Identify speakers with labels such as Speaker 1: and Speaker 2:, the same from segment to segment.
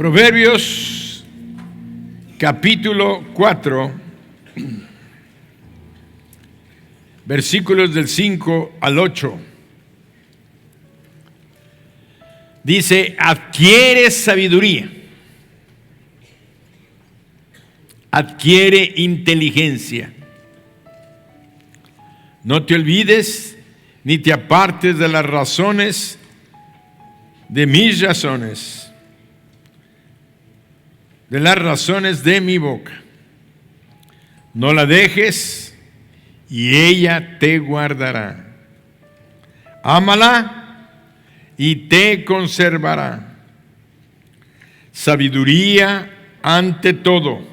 Speaker 1: Proverbios capítulo 4, versículos del 5 al 8. Dice: adquiere sabiduría, adquiere inteligencia. No te olvides ni te apartes de las razones de mis razones, de las razones de mi boca. No la dejes y ella te guardará. Ámala y te conservará. Sabiduría ante todo.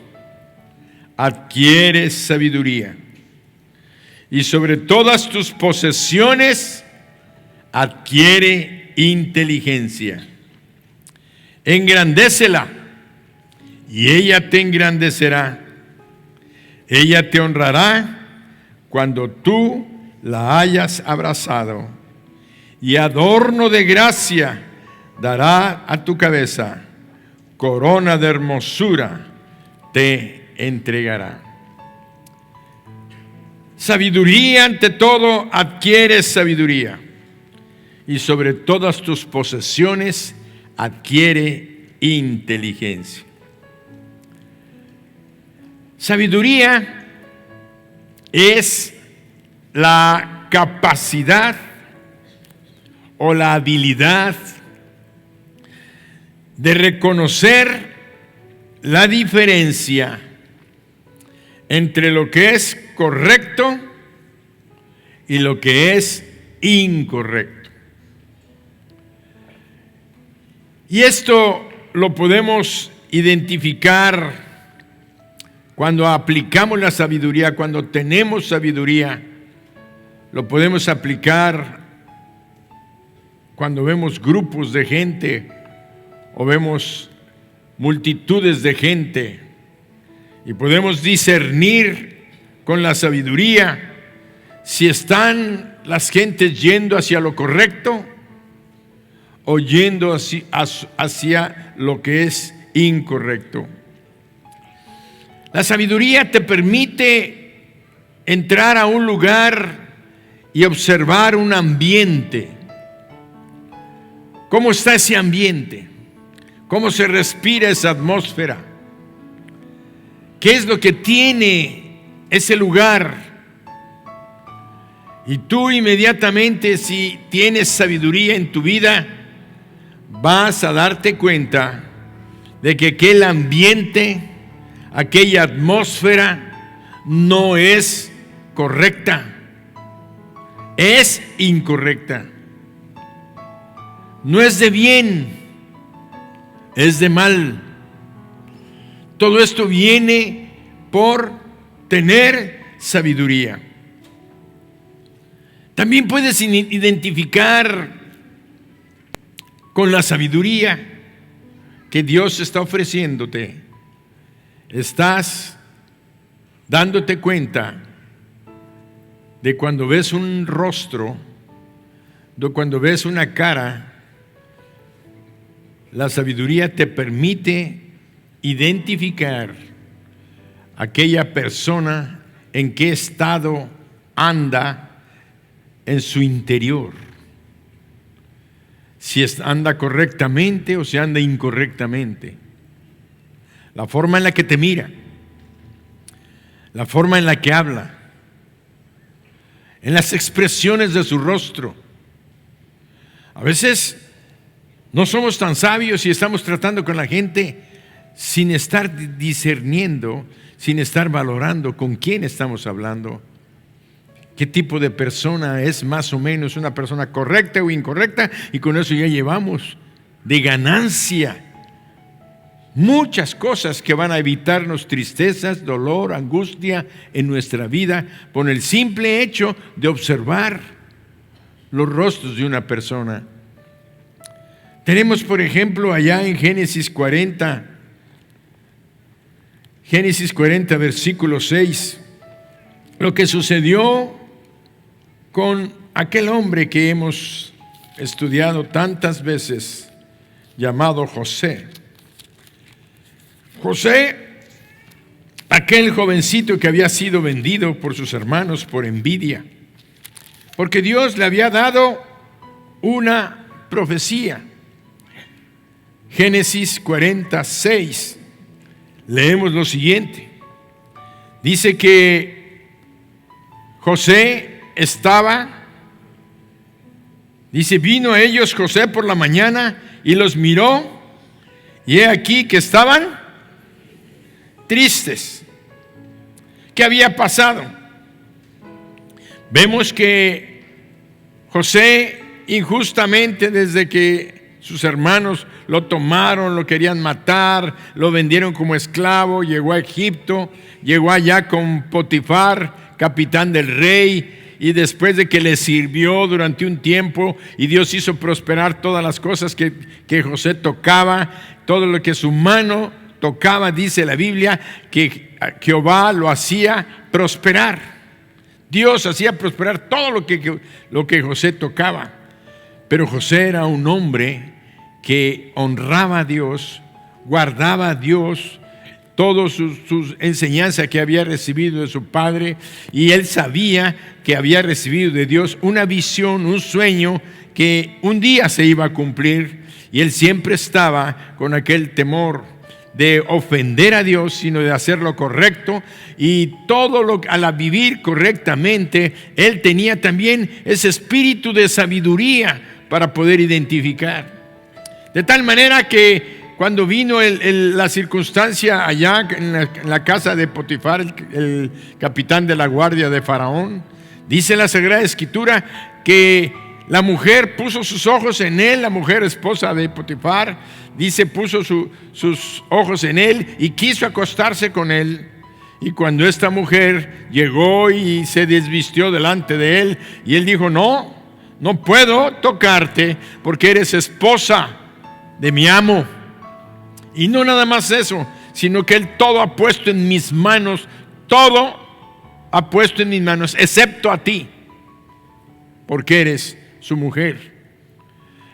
Speaker 1: Adquiere sabiduría. Y sobre todas tus posesiones, adquiere inteligencia. Engrandécela y ella te engrandecerá. Ella te honrará cuando tú la hayas abrazado, y adorno de gracia dará a tu cabeza, corona de hermosura te entregará. Sabiduría ante todo, adquiere sabiduría, y sobre todas tus posesiones adquiere inteligencia. Sabiduría es la capacidad o la habilidad de reconocer la diferencia entre lo que es correcto y lo que es incorrecto. Y esto lo podemos identificar cuando aplicamos la sabiduría, cuando tenemos sabiduría. Lo podemos aplicar cuando vemos grupos de gente o vemos multitudes de gente, y podemos discernir con la sabiduría si están las gentes yendo hacia lo correcto o yendo hacia lo que es incorrecto. La sabiduría te permite entrar a un lugar y observar un ambiente. ¿Cómo está ese ambiente? ¿Cómo se respira esa atmósfera? ¿Qué es lo que tiene ese lugar? Y tú inmediatamente, si tienes sabiduría en tu vida, vas a darte cuenta de que aquel ambiente, aquella atmósfera no es correcta, es incorrecta. No es de bien, es de mal. Todo esto viene por tener sabiduría. También puedes identificar con la sabiduría que Dios está ofreciéndote. Estás dándote cuenta de cuando ves un rostro, de cuando ves una cara. La sabiduría te permite identificar aquella persona en qué estado anda en su interior. Si anda correctamente o si anda incorrectamente. La forma en la que te mira, la forma en la que habla, en las expresiones de su rostro. A veces no somos tan sabios y estamos tratando con la gente sin estar discerniendo, sin estar valorando con quién estamos hablando, qué tipo de persona es más o menos una persona correcta o incorrecta, y con eso ya llevamos de ganancia muchas cosas que van a evitarnos tristezas, dolor, angustia en nuestra vida por el simple hecho de observar los rostros de una persona. Tenemos, por ejemplo, allá en Génesis 40, versículo 6, lo que sucedió con aquel hombre que hemos estudiado tantas veces, llamado José. José, aquel jovencito que había sido vendido por sus hermanos por envidia, porque Dios le había dado una profecía. Génesis 46, leemos lo siguiente. Dice que José vino a ellos José por la mañana y los miró, y he aquí que estaban tristes. ¿Qué había pasado? Vemos que José, injustamente, desde que sus hermanos lo tomaron, lo querían matar, lo vendieron como esclavo, llegó a Egipto, llegó allá con Potifar, capitán del rey, y después de que le sirvió durante un tiempo y Dios hizo prosperar todas las cosas que José tocaba, todo lo que su mano tocaba, dice la Biblia, que Jehová lo hacía prosperar. Dios hacía prosperar todo lo que José tocaba. Pero José era un hombre que honraba a Dios, guardaba a Dios, todas sus enseñanzas que había recibido de su padre, y él sabía que había recibido de Dios una visión, un sueño que un día se iba a cumplir, y él siempre estaba con aquel temor de ofender a Dios, sino de hacer lo correcto, y al vivir correctamente, él tenía también ese espíritu de sabiduría para poder identificar. De tal manera que cuando vino la circunstancia allá en la casa de Potifar, el capitán de la guardia de Faraón, dice la Sagrada Escritura que la mujer puso sus ojos en él, la mujer esposa de Potifar, dice, puso sus ojos en él y quiso acostarse con él. Y cuando esta mujer llegó y se desvistió delante de él, y él dijo, no puedo tocarte porque eres esposa de mi amo. Y no nada más eso, sino que él todo ha puesto en mis manos, todo ha puesto en mis manos, excepto a ti, porque eres su mujer.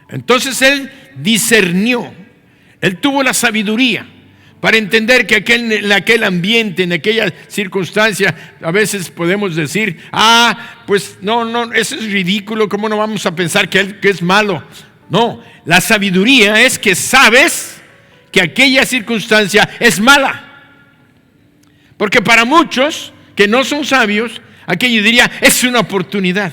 Speaker 1: Entonces él discernió, él tuvo la sabiduría para entender que en aquel ambiente, en aquella circunstancia, a veces podemos decir, pues no, eso es ridículo, ¿cómo no vamos a pensar que es malo? No, la sabiduría es que sabes que aquella circunstancia es mala. Porque para muchos que no son sabios, aquello diría, es una oportunidad.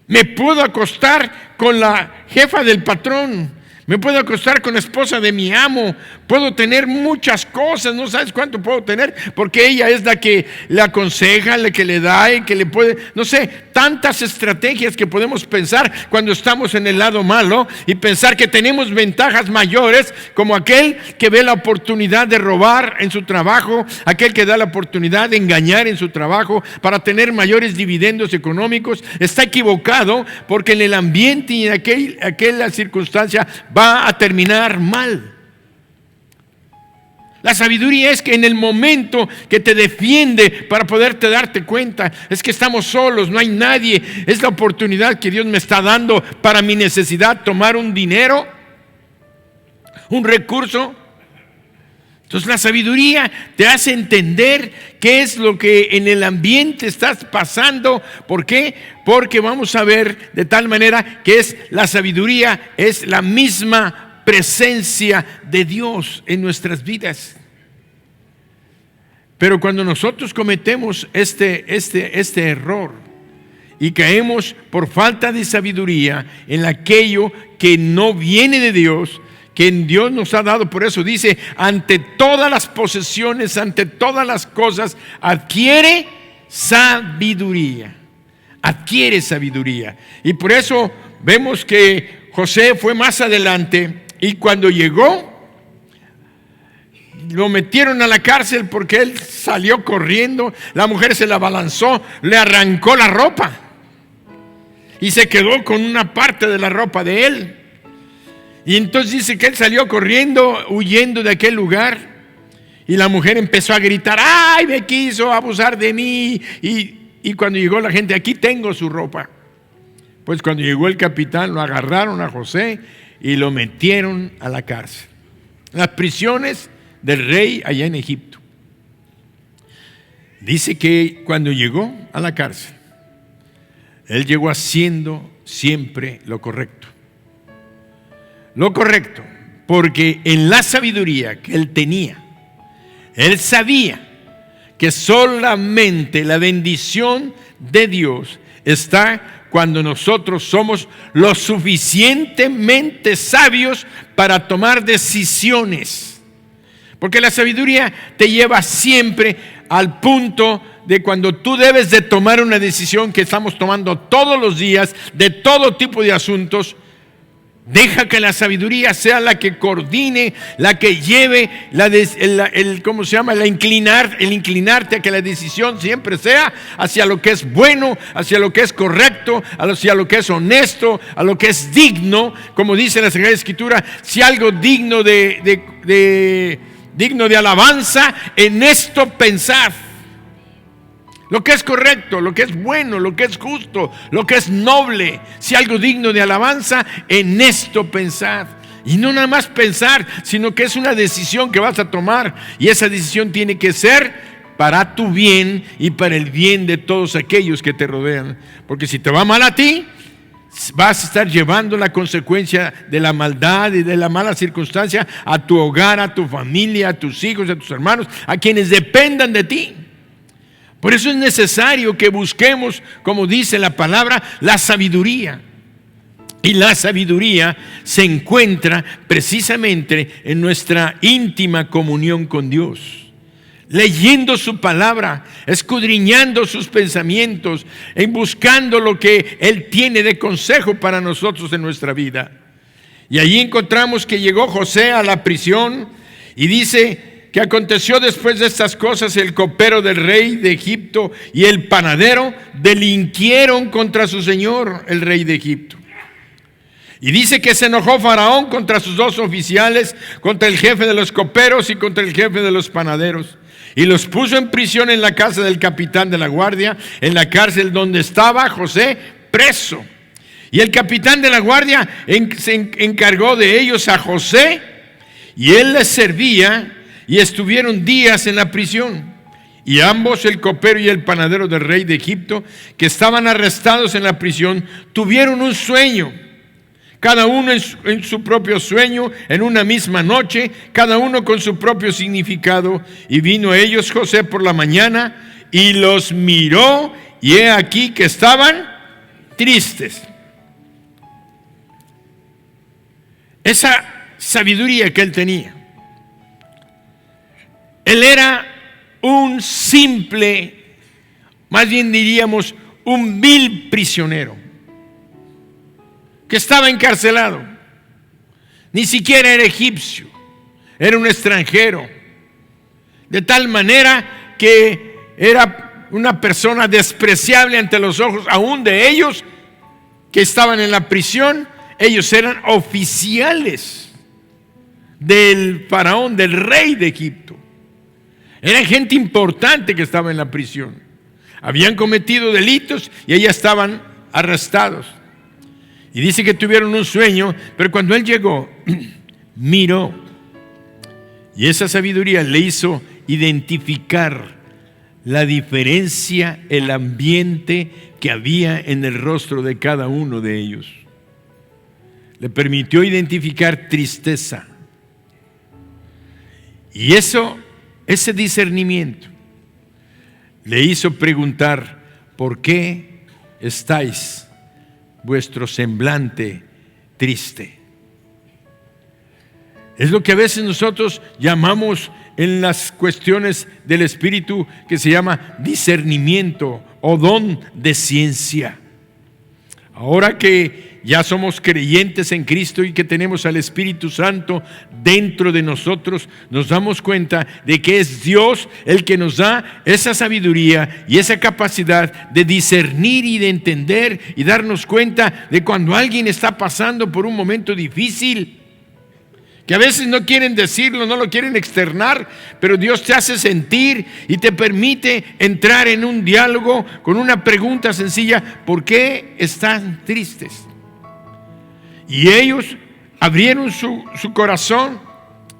Speaker 1: Me puedo acostar con la jefa del patrón, me puedo acostar con la esposa de mi amo, puedo tener muchas cosas, no sabes cuánto puedo tener, porque ella es la que le aconseja, la que le da y que le puede, no sé, tantas estrategias que podemos pensar cuando estamos en el lado malo y pensar que tenemos ventajas mayores, como aquel que ve la oportunidad de robar en su trabajo, aquel que da la oportunidad de engañar en su trabajo para tener mayores dividendos económicos. Está equivocado, porque en el ambiente y en aquella circunstancia va a terminar mal. La sabiduría es que en el momento que te defiende para poderte darte cuenta, es que estamos solos, no hay nadie, es la oportunidad que Dios me está dando para mi necesidad, tomar un dinero, un recurso. Entonces la sabiduría te hace entender qué es lo que en el ambiente estás pasando. ¿Por qué? Porque vamos a ver de tal manera que la sabiduría es la misma presencia de Dios en nuestras vidas. Pero cuando nosotros cometemos este error y caemos por falta de sabiduría en aquello que no viene de Dios, que Dios nos ha dado, por eso dice, ante todas las posesiones, ante todas las cosas, adquiere sabiduría. Adquiere sabiduría. Y por eso vemos que José fue más adelante. Y cuando llegó, lo metieron a la cárcel porque él salió corriendo. La mujer se la abalanzó, le arrancó la ropa y se quedó con una parte de la ropa de él. Y entonces dice que él salió corriendo, huyendo de aquel lugar. Y la mujer empezó a gritar, ¡ay, me quiso abusar de mí! Y cuando llegó la gente, aquí tengo su ropa. Pues cuando llegó el capitán, lo agarraron a José y lo metieron a la cárcel. Las prisiones del rey allá en Egipto. Dice que cuando llegó a la cárcel, él llegó haciendo siempre lo correcto. Lo correcto, porque en la sabiduría que él tenía, él sabía que solamente la bendición de Dios está cuando nosotros somos lo suficientemente sabios para tomar decisiones. Porque la sabiduría te lleva siempre al punto de cuando tú debes de tomar una decisión que estamos tomando todos los días de todo tipo de asuntos. Deja que la sabiduría sea la que coordine, la que lleve el inclinarte a que la decisión siempre sea hacia lo que es bueno, hacia lo que es correcto, hacia lo que es honesto, a lo que es digno, como dice la Sagrada Escritura, si algo digno digno de alabanza, en esto pensad. Lo que es correcto, lo que es bueno, lo que es justo, lo que es noble, si algo digno de alabanza, en esto pensad. Y no nada más pensar, sino que es una decisión que vas a tomar, y esa decisión tiene que ser para tu bien y para el bien de todos aquellos que te rodean. Porque si te va mal a ti, vas a estar llevando la consecuencia de la maldad y de la mala circunstancia a tu hogar, a tu familia, a tus hijos, a tus hermanos, a quienes dependan de ti. Por eso es necesario que busquemos, como dice la palabra, la sabiduría. Y la sabiduría se encuentra precisamente en nuestra íntima comunión con Dios. Leyendo su palabra, escudriñando sus pensamientos, en buscando lo que Él tiene de consejo para nosotros en nuestra vida. Y allí encontramos que llegó José a la prisión y dice que aconteció después de estas cosas, el copero del rey de Egipto y el panadero delinquieron contra su señor, el rey de Egipto. Y dice que se enojó Faraón contra sus dos oficiales, contra el jefe de los coperos y contra el jefe de los panaderos. Y los puso en prisión en la casa del capitán de la guardia, en la cárcel donde estaba José preso. Y el capitán de la guardia se encargó de ellos a José, y él les servía. Y estuvieron días en la prisión. Y ambos, el copero y el panadero del rey de Egipto, que estaban arrestados en la prisión, tuvieron un sueño. Cada uno en su propio sueño, en una misma noche, cada uno con su propio significado. Y vino a ellos José por la mañana y los miró, y he aquí que estaban tristes. Esa sabiduría que él tenía. Él era un simple, más bien diríamos, un vil prisionero, que estaba encarcelado. Ni siquiera era egipcio, era un extranjero. De tal manera que era una persona despreciable ante los ojos, aún de ellos que estaban en la prisión. Ellos eran oficiales del faraón, del rey de Egipto. Era gente importante que estaba en la prisión. Habían cometido delitos y ellos estaban arrestados. Y dice que tuvieron un sueño, pero cuando él llegó, miró. Y esa sabiduría le hizo identificar la diferencia, el ambiente que había en el rostro de cada uno de ellos. Le permitió identificar tristeza. Y ese discernimiento le hizo preguntar: ¿por qué estáis vuestro semblante triste? Es lo que a veces nosotros llamamos en las cuestiones del espíritu, que se llama discernimiento o don de ciencia. Ahora que ya somos creyentes en Cristo y que tenemos al Espíritu Santo dentro de nosotros, nos damos cuenta de que es Dios el que nos da esa sabiduría y esa capacidad de discernir y de entender y darnos cuenta de cuando alguien está pasando por un momento difícil, que a veces no quieren decirlo, no lo quieren externar, pero Dios te hace sentir y te permite entrar en un diálogo con una pregunta sencilla: ¿por qué están tristes? Y ellos abrieron su corazón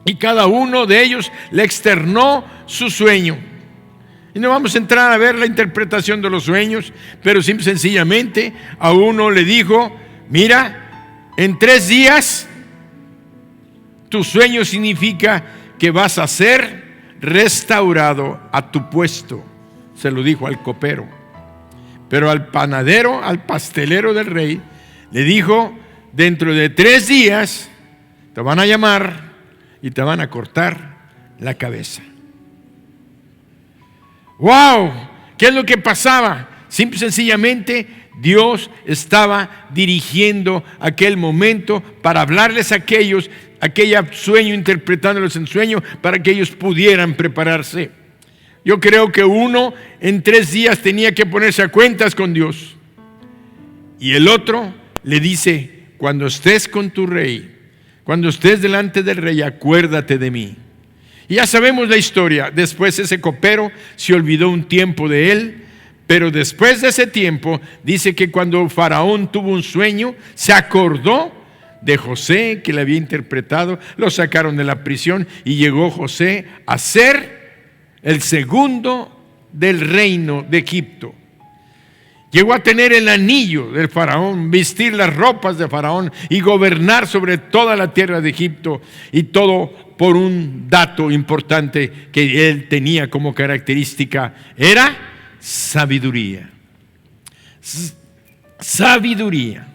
Speaker 1: y cada uno de ellos le externó su sueño. Y no vamos a entrar a ver la interpretación de los sueños, pero sencillamente a uno le dijo: mira, en 3 días tu sueño significa que vas a ser restaurado a tu puesto. Se lo dijo al copero. Pero al panadero, al pastelero del rey, le dijo: dentro de 3 días te van a llamar y te van a cortar la cabeza. ¡Wow! ¿Qué es lo que pasaba? Simple y sencillamente Dios estaba dirigiendo aquel momento para hablarles a aquellos, aquel sueño, interpretándolos en sueño, para que ellos pudieran prepararse. Yo creo que uno en 3 días tenía que ponerse a cuentas con Dios, y el otro le dice: cuando estés con tu rey, cuando estés delante del rey, acuérdate de mí. Y ya sabemos la historia. Después ese copero se olvidó un tiempo de él, pero después de ese tiempo dice que cuando Faraón tuvo un sueño, se acordó de José, que le había interpretado. Lo sacaron de la prisión y llegó José a ser el segundo del reino de Egipto. Llegó a tener el anillo del faraón, vestir las ropas de faraón y gobernar sobre toda la tierra de Egipto, y todo por un dato importante que él tenía como característica: era sabiduría. Sabiduría.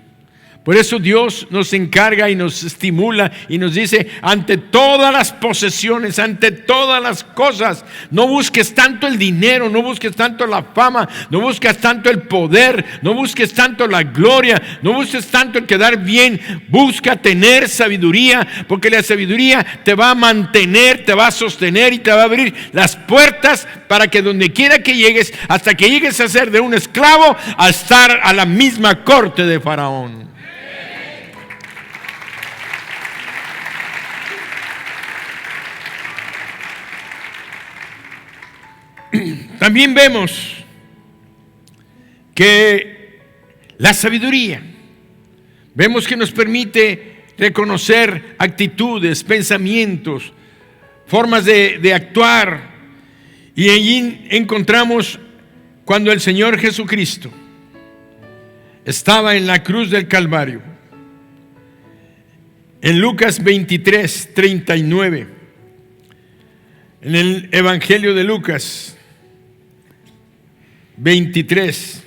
Speaker 1: Por eso Dios nos encarga y nos estimula y nos dice: ante todas las posesiones, ante todas las cosas, no busques tanto el dinero, no busques tanto la fama, no busques tanto el poder, no busques tanto la gloria, no busques tanto el quedar bien. Busca tener sabiduría, porque la sabiduría te va a mantener, te va a sostener y te va a abrir las puertas para que donde quiera que llegues, hasta que llegues a ser de un esclavo a estar a la misma corte de Faraón. También vemos que la sabiduría, vemos que nos permite reconocer actitudes, pensamientos, formas de actuar. Y allí encontramos cuando el Señor Jesucristo estaba en la cruz del Calvario. En Lucas 23, 39, en el Evangelio de Lucas 23,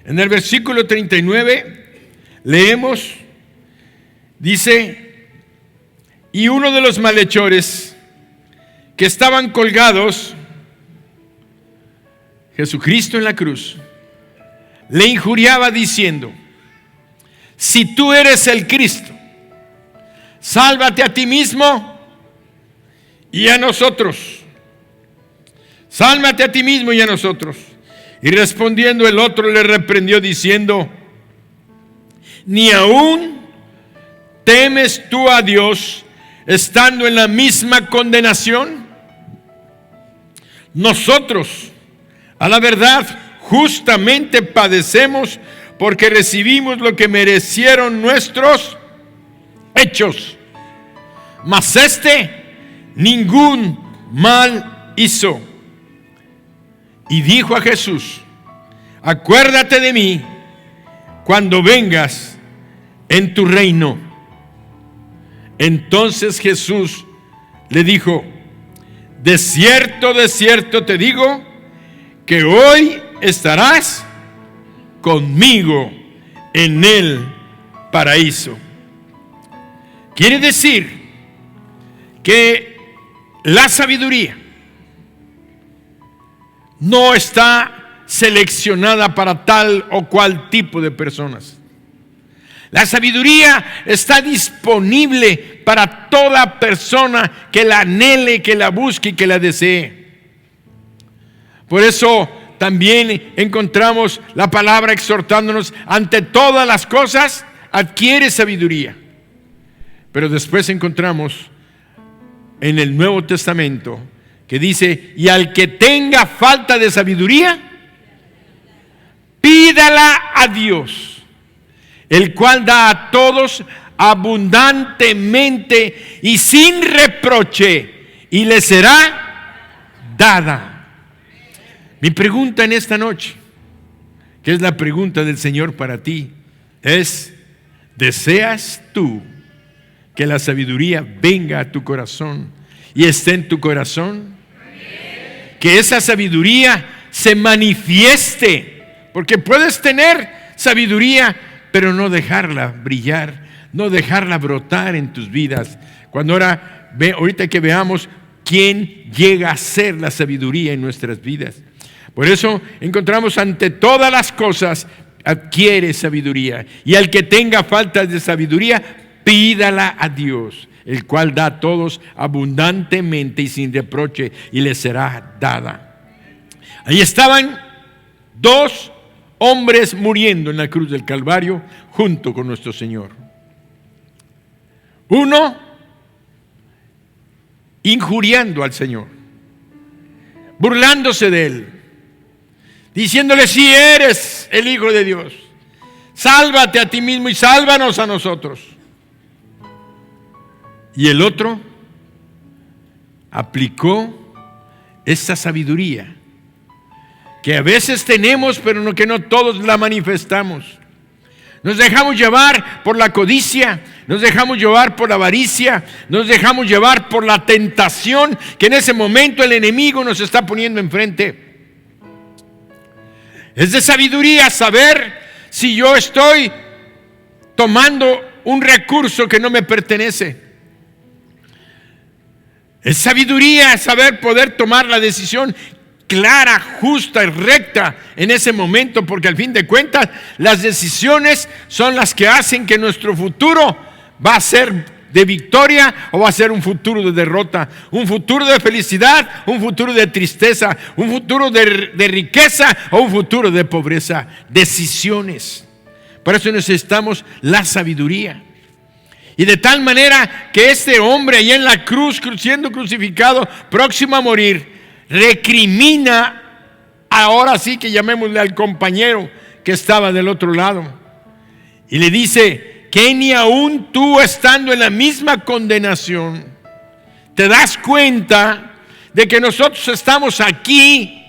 Speaker 1: en el versículo 39 leemos, dice: y uno de los malhechores que estaban colgados, Jesucristo en la cruz, le injuriaba diciendo: si tú eres el Cristo, sálvate a ti mismo y a nosotros. Sálvate a ti mismo y a nosotros. Y respondiendo el otro le reprendió diciendo: ¿ni aún temes tú a Dios estando en la misma condenación? Nosotros, a la verdad, justamente padecemos, porque recibimos lo que merecieron nuestros hechos. Mas ningún mal hizo. Y dijo a Jesús: acuérdate de mí cuando vengas en tu reino. Entonces Jesús le dijo: de cierto te digo, que hoy estarás conmigo en el paraíso. Quiere decir que la sabiduría no está seleccionada para tal o cual tipo de personas. La sabiduría está disponible para toda persona que la anhele, que la busque y que la desee. Por eso también encontramos la palabra exhortándonos: ante todas las cosas adquiere sabiduría. Pero después encontramos en el Nuevo Testamento que dice: y al que tenga falta de sabiduría, pídala a Dios, el cual da a todos abundantemente y sin reproche, y le será dada. Mi pregunta en esta noche, que es la pregunta del Señor para ti, es: ¿deseas tú que la sabiduría venga a tu corazón y esté en tu corazón? Que esa sabiduría se manifieste, porque puedes tener sabiduría, pero no dejarla brillar, no dejarla brotar en tus vidas. Ahorita que veamos quién llega a ser la sabiduría en nuestras vidas. Por eso encontramos: ante todas las cosas adquiere sabiduría, y al que tenga falta de sabiduría, pídala a Dios, el cual da a todos abundantemente y sin reproche, y le será dada. Ahí estaban 2 hombres muriendo en la cruz del Calvario junto con nuestro Señor. Uno injuriando al Señor, burlándose de Él, diciéndole: si eres el Hijo de Dios, sálvate a ti mismo y sálvanos a nosotros. Y el otro aplicó esa sabiduría que a veces tenemos, pero que no todos la manifestamos. Nos dejamos llevar por la codicia, nos dejamos llevar por la avaricia, nos dejamos llevar por la tentación que en ese momento el enemigo nos está poniendo enfrente. Es de sabiduría saber si yo estoy tomando un recurso que no me pertenece. Es sabiduría saber poder tomar la decisión clara, justa y recta en ese momento, porque al fin de cuentas las decisiones son las que hacen que nuestro futuro va a ser de victoria o va a ser un futuro de derrota, un futuro de felicidad, un futuro de tristeza, un futuro de riqueza o un futuro de pobreza. Decisiones. Por eso necesitamos la sabiduría. Y de tal manera que este hombre allá en la cruz, siendo crucificado, próximo a morir, recrimina, ahora sí que llamémosle al compañero que estaba del otro lado, y le dice: que ni aún tú, estando en la misma condenación, te das cuenta de que nosotros estamos aquí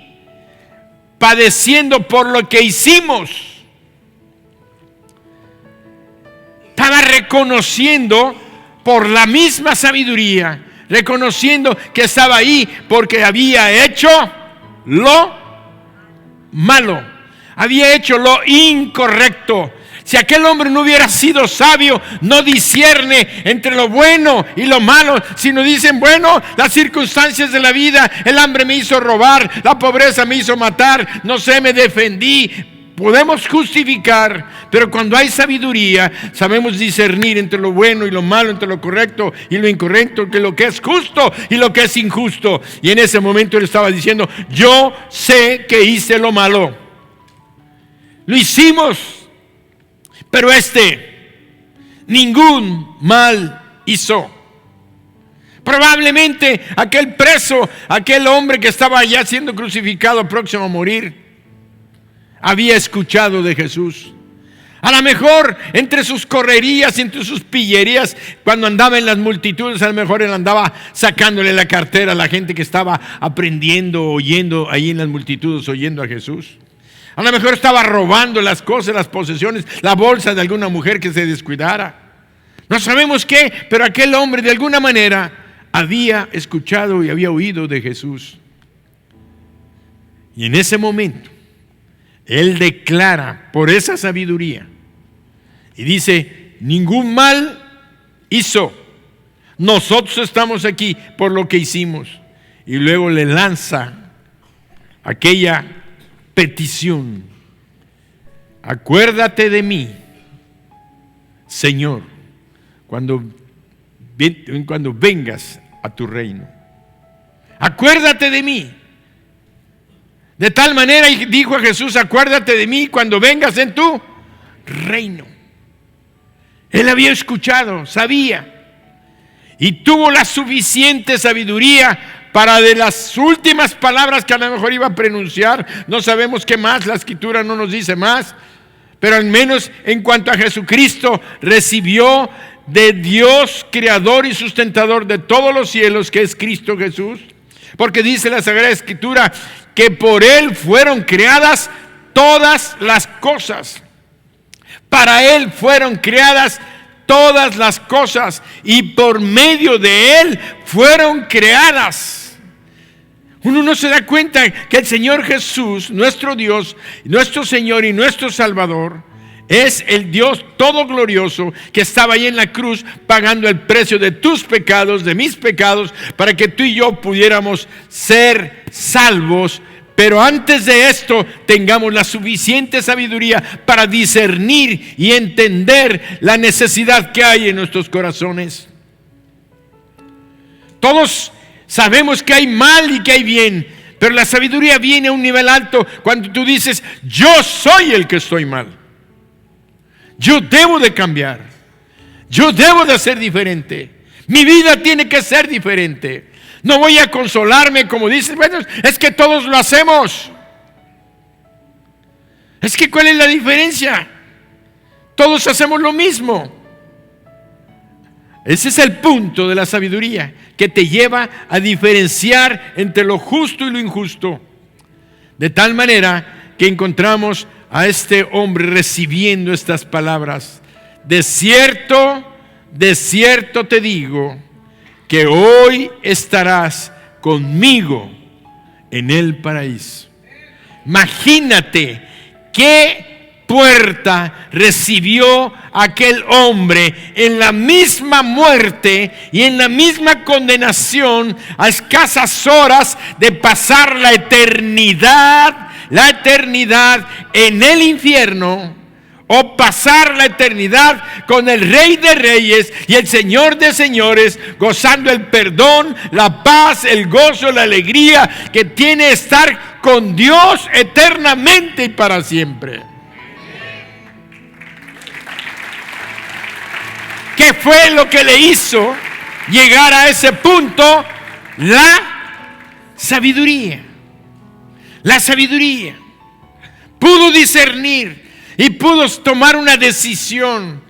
Speaker 1: padeciendo por lo que hicimos. Estaba reconociendo por la misma sabiduría, reconociendo que estaba ahí porque había hecho lo malo, había hecho lo incorrecto. Si aquel hombre no hubiera sido sabio, no discierne entre lo bueno y lo malo, sino dicen: bueno, las circunstancias de la vida, el hambre me hizo robar, la pobreza me hizo matar, no sé, me defendí. Podemos justificar, pero cuando hay sabiduría, sabemos discernir entre lo bueno y lo malo, entre lo correcto y lo incorrecto, entre lo que es justo y lo que es injusto. Y en ese momento él estaba diciendo: yo sé que hice lo malo, lo hicimos, pero ningún mal hizo. Probablemente aquel preso, aquel hombre que estaba allá siendo crucificado, próximo a morir, había escuchado de Jesús. A lo mejor entre sus correrías, entre sus pillerías, cuando andaba en las multitudes, a lo mejor él andaba sacándole la cartera a la gente que estaba aprendiendo, oyendo ahí en las multitudes, oyendo a Jesús. A lo mejor estaba robando las cosas, las posesiones, la bolsa de alguna mujer que se descuidara. No sabemos qué, pero aquel hombre de alguna manera había escuchado y había oído de Jesús. Y en ese momento él declara por esa sabiduría y dice: ningún mal hizo, nosotros estamos aquí por lo que hicimos. Y luego le lanza aquella petición: acuérdate de mí, Señor, cuando vengas a tu reino. Acuérdate de mí. De tal manera dijo a Jesús: acuérdate de mí cuando vengas en tu reino. Él había escuchado, sabía, y tuvo la suficiente sabiduría para, de las últimas palabras que a lo mejor iba a pronunciar, no sabemos qué más, la Escritura no nos dice más, pero al menos en cuanto a Jesucristo, recibió de Dios, creador y sustentador de todos los cielos, que es Cristo Jesús. Porque dice la Sagrada Escritura que por Él fueron creadas todas las cosas. Para Él fueron creadas todas las cosas y por medio de Él fueron creadas. Uno no se da cuenta que el Señor Jesús, nuestro Dios, nuestro Señor y nuestro Salvador, es el Dios todo glorioso que estaba ahí en la cruz pagando el precio de tus pecados, de mis pecados, para que tú y yo pudiéramos ser salvos. Pero antes de esto tengamos la suficiente sabiduría para discernir y entender la necesidad que hay en nuestros corazones. Todos sabemos que hay mal y que hay bien, pero la sabiduría viene a un nivel alto cuando tú dices: yo soy el que estoy mal, yo debo de cambiar, yo debo de ser diferente, mi vida tiene que ser diferente. No voy a consolarme como dices, bueno, es que todos lo hacemos. Es que ¿cuál es la diferencia? Todos hacemos lo mismo. Ese es el punto de la sabiduría, que te lleva a diferenciar entre lo justo y lo injusto. De tal manera que encontramos a este hombre recibiendo estas palabras: de cierto te digo, que hoy estarás conmigo en el paraíso. Imagínate qué puerta recibió aquel hombre en la misma muerte y en la misma condenación, a escasas horas de pasar la eternidad en el infierno, o pasar la eternidad con el Rey de Reyes y el Señor de Señores, gozando el perdón, la paz, el gozo, la alegría que tiene estar con Dios eternamente y para siempre. ¿Qué fue lo que le hizo llegar a ese punto? La sabiduría. La sabiduría. Pudo discernir y pudo tomar una decisión.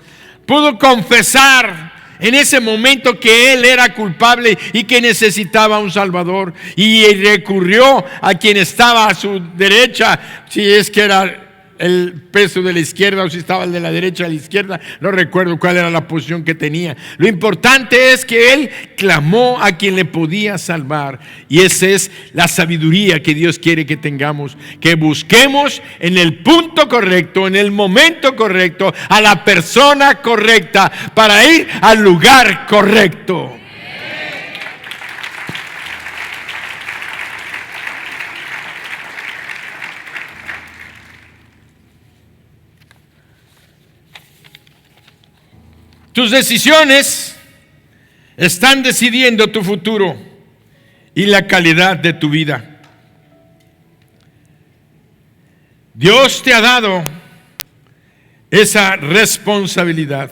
Speaker 1: Pudo confesar en ese momento que él era culpable y que necesitaba un Salvador, y recurrió a quien estaba a su derecha, si es que era el peso de la izquierda o si estaba el de la derecha a la izquierda, no recuerdo cuál era la posición que tenía. Lo importante es que él clamó a quien le podía salvar, y esa es la sabiduría que Dios quiere que tengamos, que busquemos en el punto correcto, en el momento correcto, a la persona correcta para ir al lugar correcto. Tus decisiones están decidiendo tu futuro y la calidad de tu vida. Dios te ha dado esa responsabilidad.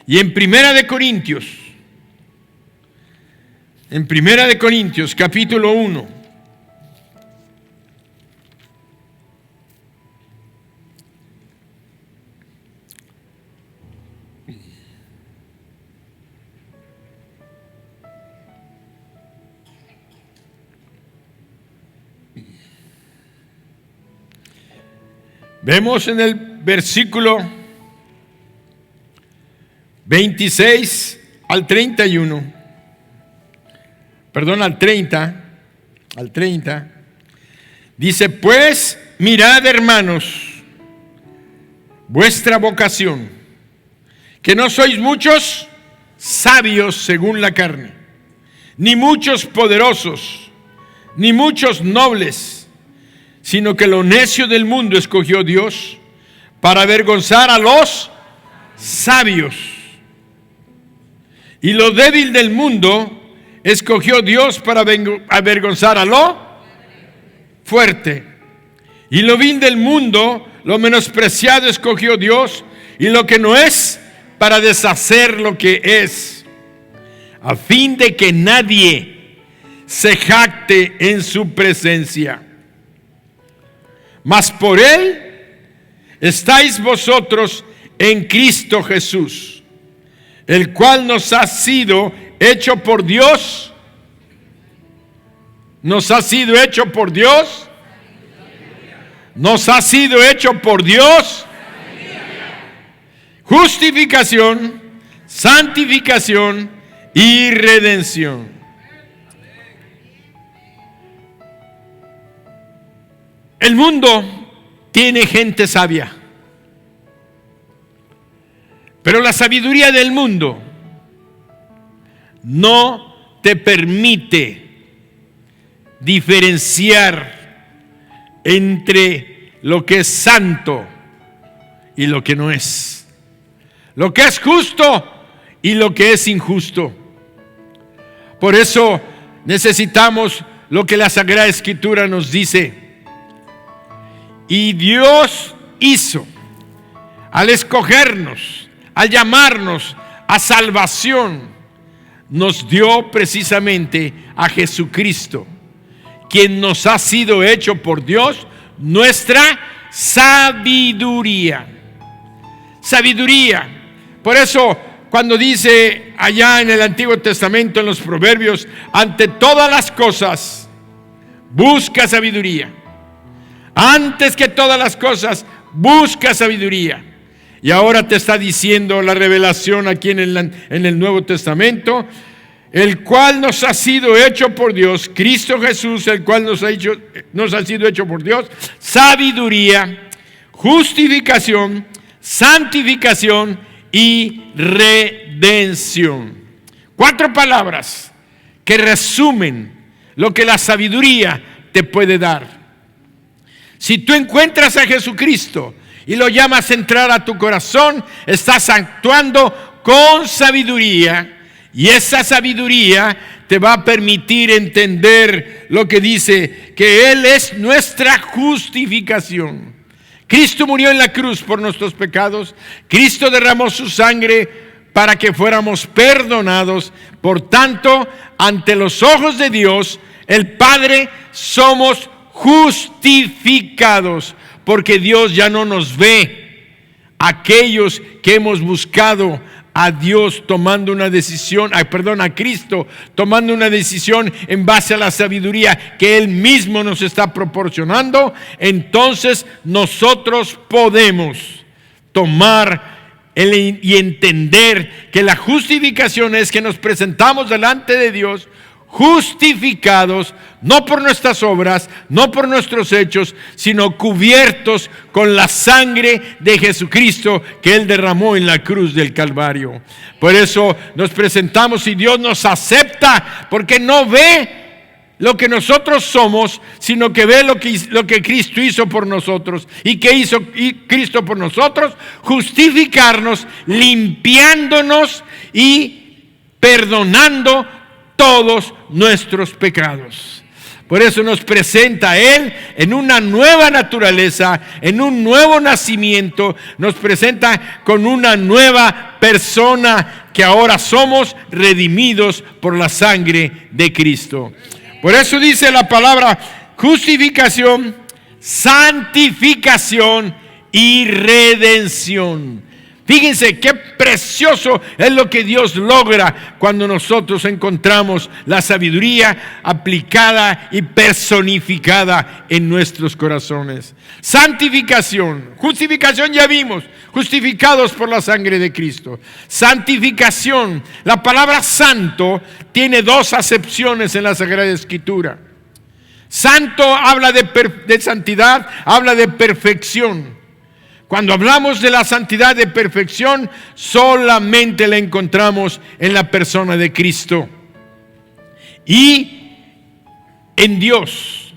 Speaker 1: Y en Primera de Corintios capítulo 1, vemos en el versículo 26 al 31, perdón, al 30, dice: pues mirad, hermanos, vuestra vocación, que no sois muchos sabios según la carne, ni muchos poderosos, ni muchos nobles, sino que lo necio del mundo escogió Dios para avergonzar a los sabios, y lo débil del mundo escogió Dios para avergonzar a lo fuerte, y lo vil del mundo, lo menospreciado, escogió Dios, y lo que no es, para deshacer lo que es, a fin de que nadie se jacte en su presencia. Mas por Él estáis vosotros en Cristo Jesús, el cual nos ha sido hecho por Dios. Nos ha sido hecho por Dios. Nos ha sido hecho por Dios. Justificación, santificación y redención. El mundo tiene gente sabia, pero la sabiduría del mundo no te permite diferenciar entre lo que es santo y lo que no es, lo que es justo y lo que es injusto. Por eso necesitamos lo que la Sagrada Escritura nos dice. Y Dios hizo, al escogernos, al llamarnos a salvación, nos dio precisamente a Jesucristo, quien nos ha sido hecho por Dios nuestra sabiduría. Sabiduría. Por eso, cuando dice allá en el Antiguo Testamento, en los Proverbios, ante todas las cosas, busca sabiduría. Antes que todas las cosas, busca sabiduría. Y ahora te está diciendo la revelación aquí en el Nuevo Testamento, el cual nos ha sido hecho por Dios, Cristo Jesús, el cual nos ha sido hecho por Dios, sabiduría, justificación, santificación y redención. 4 palabras que resumen lo que la sabiduría te puede dar. Si tú encuentras a Jesucristo y lo llamas a entrar a tu corazón, estás actuando con sabiduría, y esa sabiduría te va a permitir entender lo que dice, que Él es nuestra justificación. Cristo murió en la cruz por nuestros pecados. Cristo derramó su sangre para que fuéramos perdonados. Por tanto, ante los ojos de Dios, el Padre, somos justificados, porque Dios ya no nos ve. Aquellos que hemos buscado a Dios tomando una decisión, a Cristo tomando una decisión en base a la sabiduría que Él mismo nos está proporcionando, entonces nosotros podemos tomar y entender que la justificación es que nos presentamos delante de Dios justificados, no por nuestras obras, no por nuestros hechos, sino cubiertos con la sangre de Jesucristo que Él derramó en la cruz del Calvario. Por eso nos presentamos y Dios nos acepta, porque no ve lo que nosotros somos, sino que ve lo que Cristo hizo por nosotros. ¿Y qué hizo Cristo por nosotros? Justificarnos, limpiándonos y perdonando todos nuestros pecados. Por eso nos presenta a Él en una nueva naturaleza, en un nuevo nacimiento. Nos presenta con una nueva persona, que ahora somos redimidos por la sangre de Cristo. Por eso dice la palabra justificación, santificación y redención. Fíjense qué precioso es lo que Dios logra cuando nosotros encontramos la sabiduría aplicada y personificada en nuestros corazones. Santificación, justificación ya vimos, justificados por la sangre de Cristo. Santificación, la palabra santo tiene 2 acepciones en la Sagrada Escritura. Santo habla de santidad, habla de perfección. Cuando hablamos de la santidad de perfección, solamente la encontramos en la persona de Cristo y en Dios,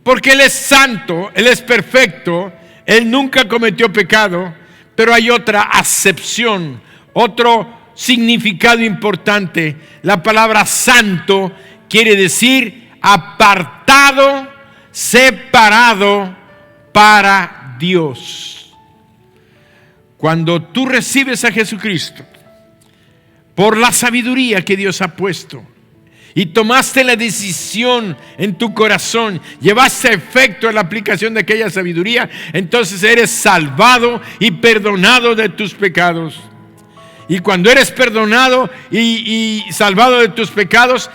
Speaker 1: porque Él es santo, Él es perfecto, Él nunca cometió pecado. Pero hay otra acepción, otro significado importante. La palabra santo quiere decir apartado, separado para Dios. Cuando tú recibes a Jesucristo por la sabiduría que Dios ha puesto y tomaste la decisión en tu corazón, llevaste a efecto la aplicación de aquella sabiduría, entonces eres salvado y perdonado de tus pecados. Y cuando eres perdonado y salvado de tus pecados,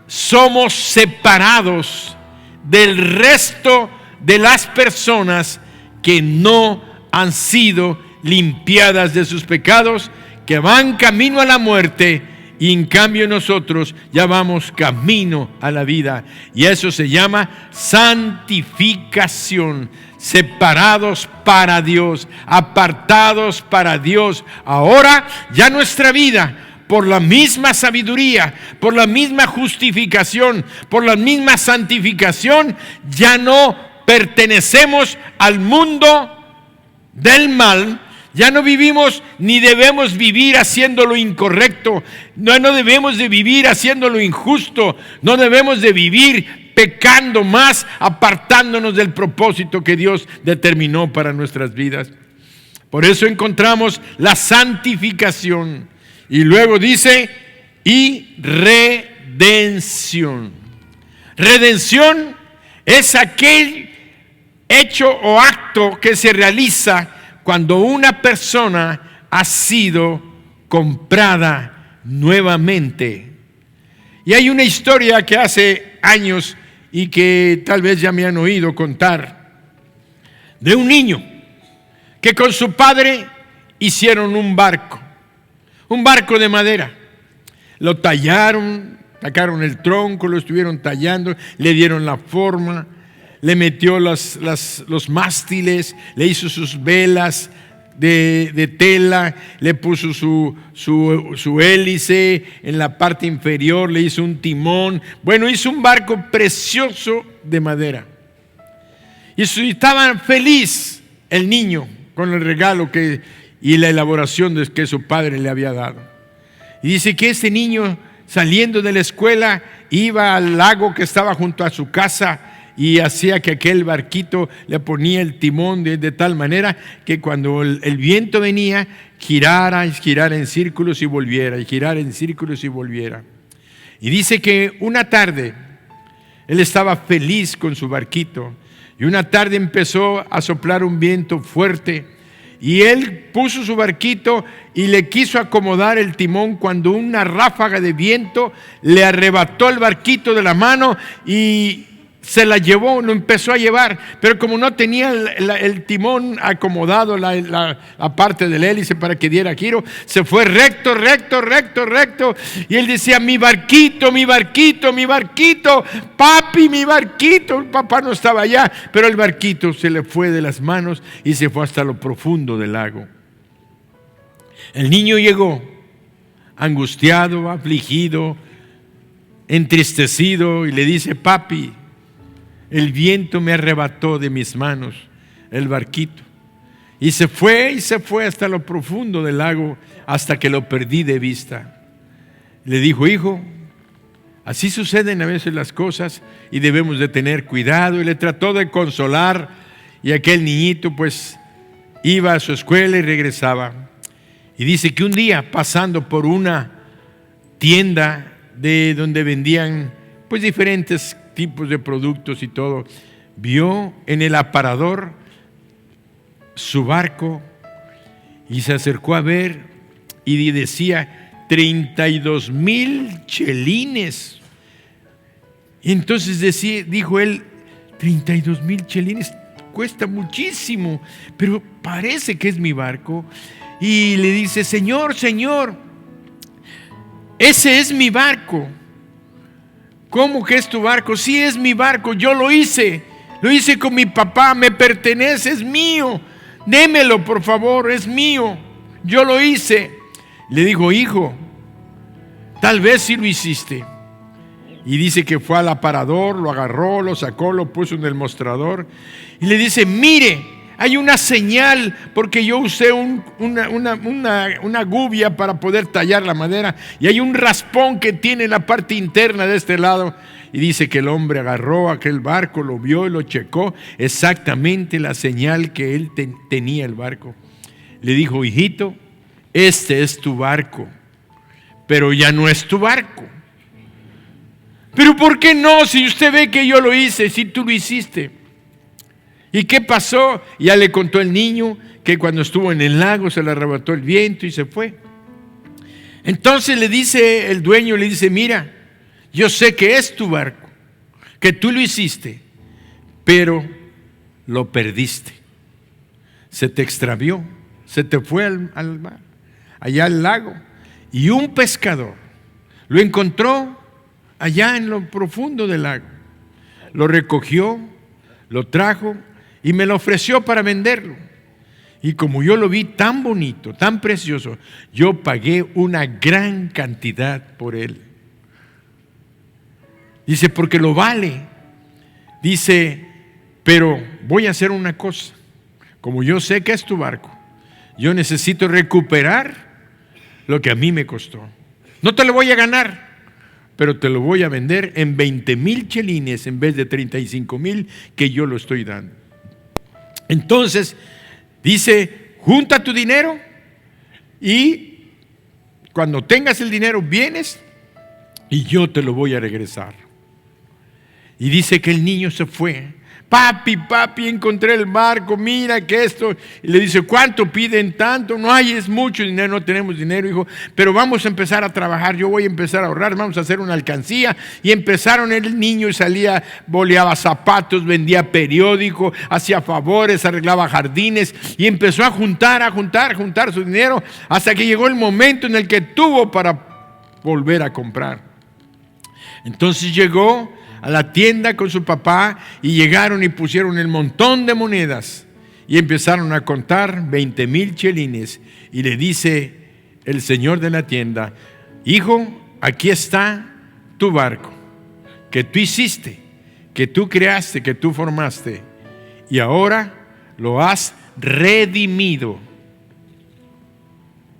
Speaker 1: somos separados del resto de las personas que no han sido limpiadas de sus pecados, que van camino a la muerte, y en cambio nosotros ya vamos camino a la vida. Y eso se llama santificación. Separados para Dios, apartados para Dios. Ahora ya nuestra vida, por la misma sabiduría, por la misma justificación, por la misma santificación, ya no pertenecemos al mundo del mal. Ya no vivimos ni debemos vivir haciendo lo incorrecto. No debemos de vivir haciendo lo injusto. No debemos de vivir pecando más, apartándonos del propósito que Dios determinó para nuestras vidas. Por eso encontramos la santificación. Y luego dice, y redención. Redención es aquel hecho o acto que se realiza cuando una persona ha sido comprada nuevamente. Y hay una historia que hace años y que tal vez ya me han oído contar, de un niño que con su padre hicieron un barco de madera. Lo tallaron, sacaron el tronco, lo estuvieron tallando, le dieron la forma, le metió los mástiles, le hizo sus velas de tela, le puso su hélice en la parte inferior, le hizo un timón. Bueno, hizo un barco precioso de madera. Y estaba feliz el niño con el regalo y la elaboración que su padre le había dado. Y dice que este niño, saliendo de la escuela, iba al lago que estaba junto a su casa y hacía que aquel barquito le ponía el timón de tal manera que cuando el viento venía, girara en círculos y volviera, y girara en círculos y volviera. Y dice que una tarde él estaba feliz con su barquito, y una tarde empezó a soplar un viento fuerte, y él puso su barquito y le quiso acomodar el timón cuando una ráfaga de viento le arrebató el barquito de la mano y se la llevó, lo empezó a llevar, pero como no tenía el timón acomodado, la parte del hélice para que diera giro, se fue recto, y él decía, mi barquito, papi, mi barquito. El papá no estaba allá, pero el barquito se le fue de las manos y se fue hasta lo profundo del lago. El niño llegó angustiado, afligido, entristecido, y le dice, papi, el viento me arrebató de mis manos el barquito. Y se fue hasta lo profundo del lago, hasta que lo perdí de vista. Le dijo, hijo, así suceden a veces las cosas y debemos de tener cuidado. Y le trató de consolar, y aquel niñito pues iba a su escuela y regresaba. Y dice que un día, pasando por una tienda de donde vendían pues diferentes tipos de productos y todo, vio en el aparador su barco y se acercó a ver y decía 32,000 chelines. Y entonces dijo él, 32,000 chelines cuesta muchísimo, pero parece que es mi barco. Y le dice, señor, ese es mi barco. ¿Cómo que es tu barco? Sí, es mi barco, yo lo hice con mi papá, me pertenece, es mío, démelo por favor, es mío, yo lo hice. Le dijo, hijo, tal vez sí lo hiciste. Y dice que fue al aparador, lo agarró, lo sacó, lo puso en el mostrador y le dice, mire, hay una señal, porque yo usé una gubia para poder tallar la madera, y hay un raspón que tiene en la parte interna de este lado. Y dice que el hombre agarró aquel barco, lo vio y lo checó, exactamente la señal que él tenía el barco. Le dijo, hijito, este es tu barco, pero ya no es tu barco. ¿Pero por qué no? Si usted ve que yo lo hice, si tú lo hiciste. ¿Y qué pasó? Ya le contó el niño que cuando estuvo en el lago se le arrebató el viento y se fue. Entonces le dice el dueño, le dice, mira, yo sé que es tu barco, que tú lo hiciste, pero lo perdiste. Se te extravió, se te fue al mar, allá al lago, y un pescador lo encontró allá en lo profundo del lago. Lo recogió, lo trajo y me lo ofreció para venderlo. Y como yo lo vi tan bonito, tan precioso, yo pagué una gran cantidad por él. Dice, porque lo vale. Dice, pero voy a hacer una cosa. Como yo sé que es tu barco, yo necesito recuperar lo que a mí me costó. No te lo voy a ganar, pero te lo voy a vender en 20,000 chelines en vez de 35,000 que yo lo estoy dando. Entonces, dice, junta tu dinero y cuando tengas el dinero vienes y yo te lo voy a regresar. Y dice que el niño se fue. Papi, encontré el barco, mira que esto. Y le dice, ¿cuánto piden tanto? No hay, es mucho dinero, no tenemos dinero, hijo. Pero vamos a empezar a trabajar, yo voy a empezar a ahorrar, vamos a hacer una alcancía. Y empezaron el niño y salía, boleaba zapatos, vendía periódico, hacía favores, arreglaba jardines. Y empezó a juntar su dinero hasta que llegó el momento en el que tuvo para volver a comprar. Entonces llegó a la tienda con su papá y llegaron y pusieron el montón de monedas y empezaron a contar 20,000 chelines. Y le dice el señor de la tienda, hijo, aquí está tu barco, que tú hiciste, que tú creaste, que tú formaste, y ahora lo has redimido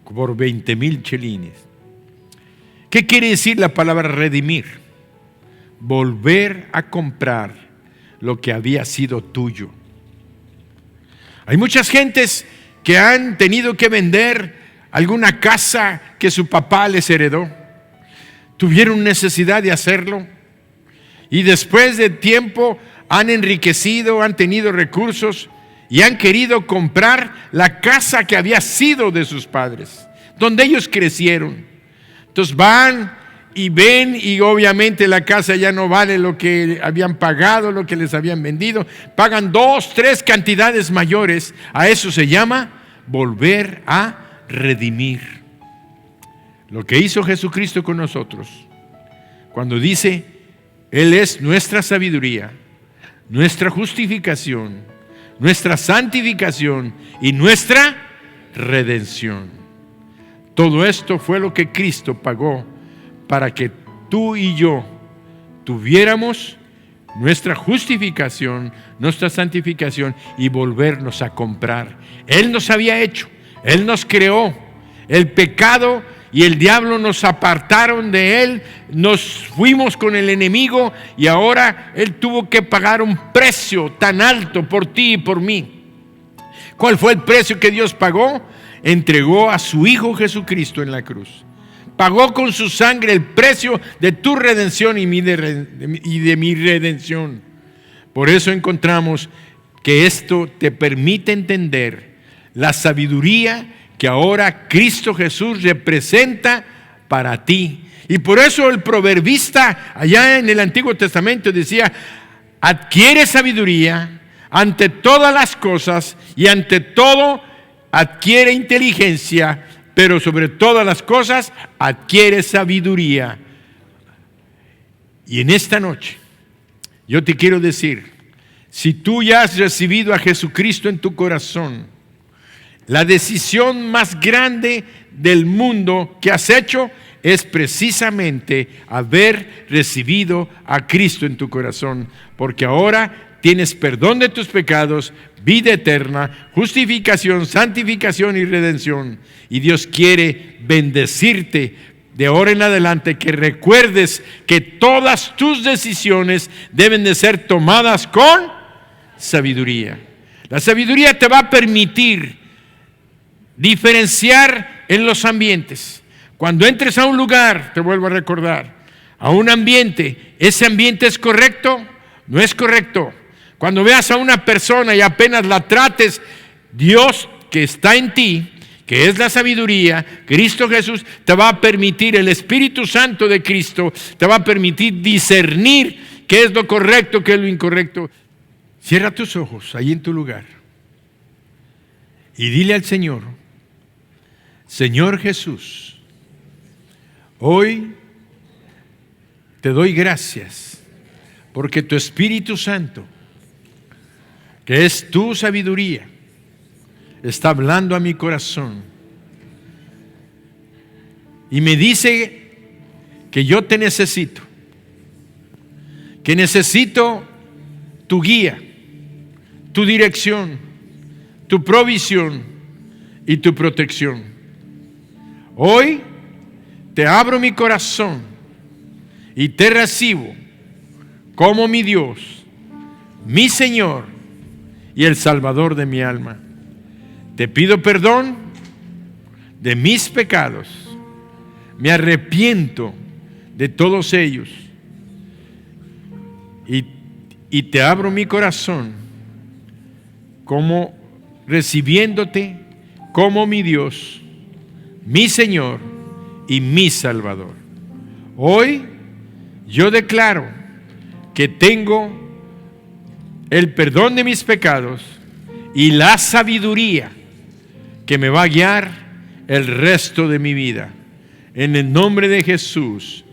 Speaker 1: por 20,000 chelines. ¿Qué quiere decir la palabra redimir? Volver a comprar lo que había sido tuyo. Hay muchas gentes que han tenido que vender alguna casa que su papá les heredó. Tuvieron necesidad de hacerlo y después de tiempo han enriquecido, han tenido recursos y han querido comprar la casa que había sido de sus padres, donde ellos crecieron. Entonces van y ven, y obviamente la casa ya no vale lo que habían pagado, lo que les habían vendido. Pagan 2, 3 cantidades mayores. A eso se llama volver a redimir. Lo que hizo Jesucristo con nosotros, cuando dice, Él es nuestra sabiduría, nuestra justificación, nuestra santificación y nuestra redención. Todo esto fue lo que Cristo pagó para que tú y yo tuviéramos nuestra justificación, nuestra santificación y volvernos a comprar. Él nos había hecho, Él nos creó. El pecado y el diablo nos apartaron de Él, nos fuimos con el enemigo y ahora Él tuvo que pagar un precio tan alto por ti y por mí. ¿Cuál fue el precio que Dios pagó? Entregó a su Hijo Jesucristo en la cruz. Pagó con su sangre el precio de tu redención y de mi redención. Por eso encontramos que esto te permite entender la sabiduría que ahora Cristo Jesús representa para ti. Y por eso el proverbista allá en el Antiguo Testamento decía, adquiere sabiduría ante todas las cosas y ante todo adquiere inteligencia, pero sobre todas las cosas adquiere sabiduría. Y en esta noche yo te quiero decir, si tú ya has recibido a Jesucristo en tu corazón, la decisión más grande del mundo que has hecho es precisamente haber recibido a Cristo en tu corazón, porque ahora tienes perdón de tus pecados, vida eterna, justificación, santificación y redención. Y Dios quiere bendecirte de ahora en adelante, que recuerdes que todas tus decisiones deben de ser tomadas con sabiduría. La sabiduría te va a permitir diferenciar en los ambientes. Cuando entres a un lugar, te vuelvo a recordar, a un ambiente, ¿ese ambiente es correcto? ¿No es correcto? Cuando veas a una persona y apenas la trates, Dios que está en ti, que es la sabiduría, Cristo Jesús te va a permitir, el Espíritu Santo de Cristo te va a permitir discernir qué es lo correcto, qué es lo incorrecto. Cierra tus ojos ahí en tu lugar y dile al Señor: Señor Jesús, hoy te doy gracias porque tu Espíritu Santo, que es tu sabiduría, está hablando a mi corazón y me dice que yo te necesito, que necesito tu guía, tu dirección, tu provisión y tu protección. Hoy te abro mi corazón y te recibo como mi Dios, mi Señor y el Salvador de mi alma. Te pido perdón de mis pecados. Me arrepiento de todos ellos. Y te abro mi corazón como recibiéndote como mi Dios, mi Señor y mi Salvador. Hoy yo declaro que tengo el perdón de mis pecados y la sabiduría que me va a guiar el resto de mi vida. En el nombre de Jesús.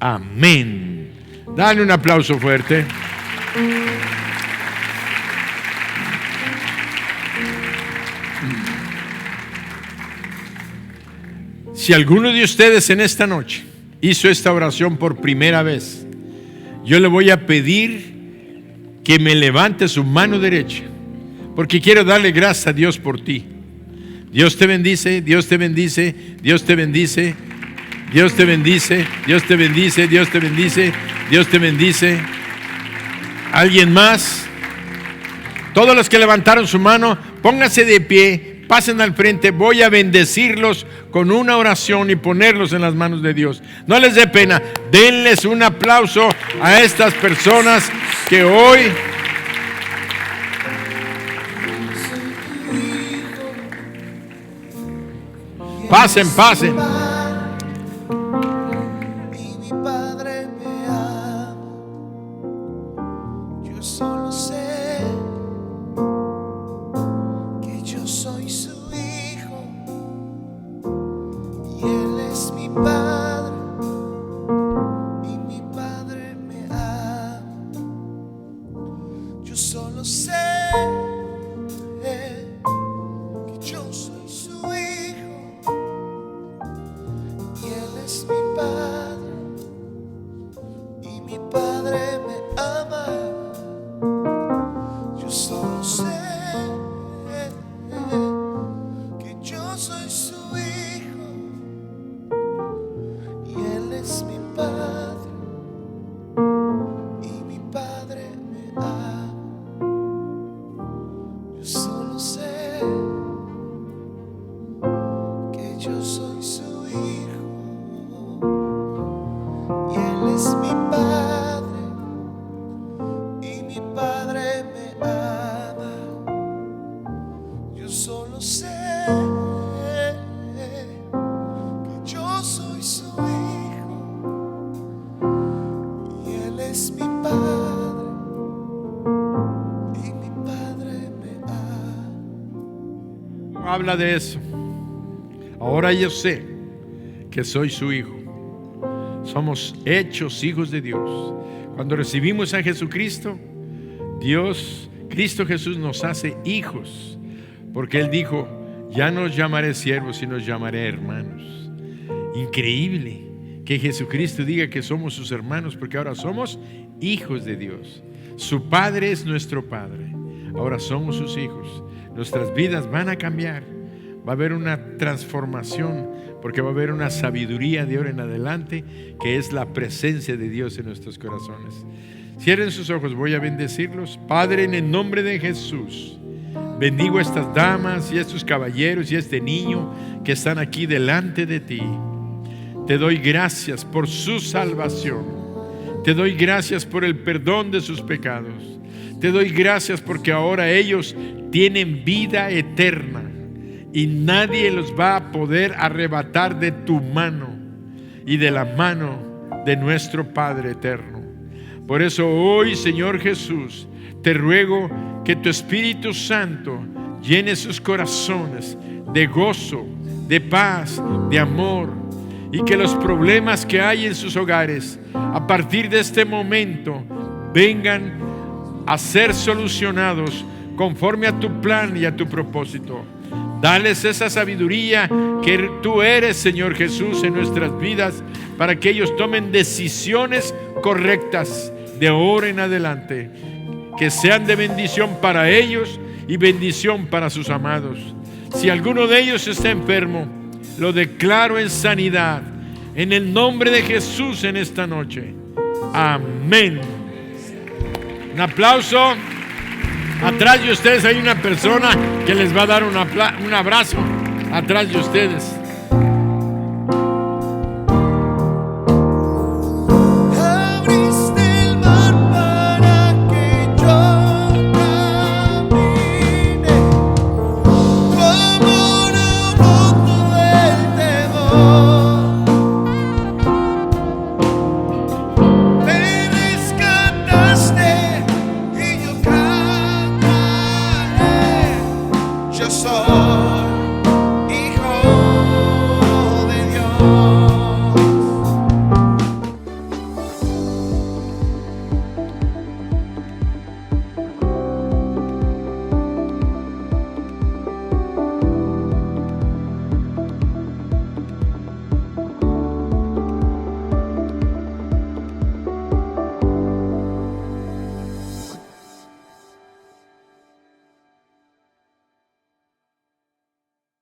Speaker 1: Amén. Dale un aplauso fuerte. Si alguno de ustedes en esta noche hizo esta oración por primera vez, yo le voy a pedir que me levante su mano derecha, porque quiero darle gracias a Dios por ti. Dios te bendice, Dios te bendice, Dios te bendice, Dios te bendice, Dios te bendice, Dios te bendice, Dios te bendice. ¿Alguien más? Todos los que levantaron su mano, pónganse de pie, pasen al frente. Voy a bendecirlos con una oración y ponerlos en las manos de Dios. No les dé pena, denles un aplauso a estas personas que hoy pasen.
Speaker 2: Y mi Padre me ama. Yo solo sé que yo soy su hijo y Él es mi Padre y mi Padre me ama. Yo solo sé que yo soy su hijo y Él es mi Padre y mi Padre me ama. Yo solo sé que yo soy su hijo y Él es mi Padre y mi Padre me ama. Yo solo sé que yo soy su hijo y Él es mi Padre y mi Padre me ama. Yo solo sé que yo soy su hijo y Él es mi Padre y mi Padre me ama.
Speaker 1: habla de eso. Ahora yo sé que soy su hijo. Somos hechos hijos de Dios. Cuando recibimos a Jesucristo, Cristo Jesús nos hace hijos, porque Él dijo: ya no os llamaré siervos, sino os llamaré hermanos. Increíble que Jesucristo diga que somos sus hermanos, porque ahora somos hijos de Dios. Su Padre es nuestro Padre. Ahora somos sus hijos. Nuestras vidas van a cambiar. Va a haber una transformación, porque va a haber una sabiduría de ahora en adelante, que es la presencia de Dios en nuestros corazones. Cierren sus ojos, voy a bendecirlos. Padre, en el nombre de Jesús, bendigo a estas damas y a estos caballeros y a este niño que están aquí delante de ti. Te doy gracias por su salvación. Te doy gracias por el perdón de sus pecados. Te doy gracias porque ahora ellos tienen vida eterna y nadie los va a poder arrebatar de tu mano y de la mano de nuestro Padre eterno. Por eso hoy, Señor Jesús, te ruego que tu Espíritu Santo llene sus corazones de gozo, de paz, de amor, y que los problemas que hay en sus hogares a partir de este momento vengan a ser solucionados conforme a tu plan y a tu propósito. Dales esa sabiduría que tú eres, Señor Jesús, en nuestras vidas, para que ellos tomen decisiones correctas de ahora en adelante, que sean de bendición para ellos y bendición para sus amados. Si alguno de ellos está enfermo, lo declaro en sanidad, en el nombre de Jesús en esta noche. Amén. Un aplauso. Atrás de ustedes hay una persona que les va a dar un abrazo. Atrás de ustedes.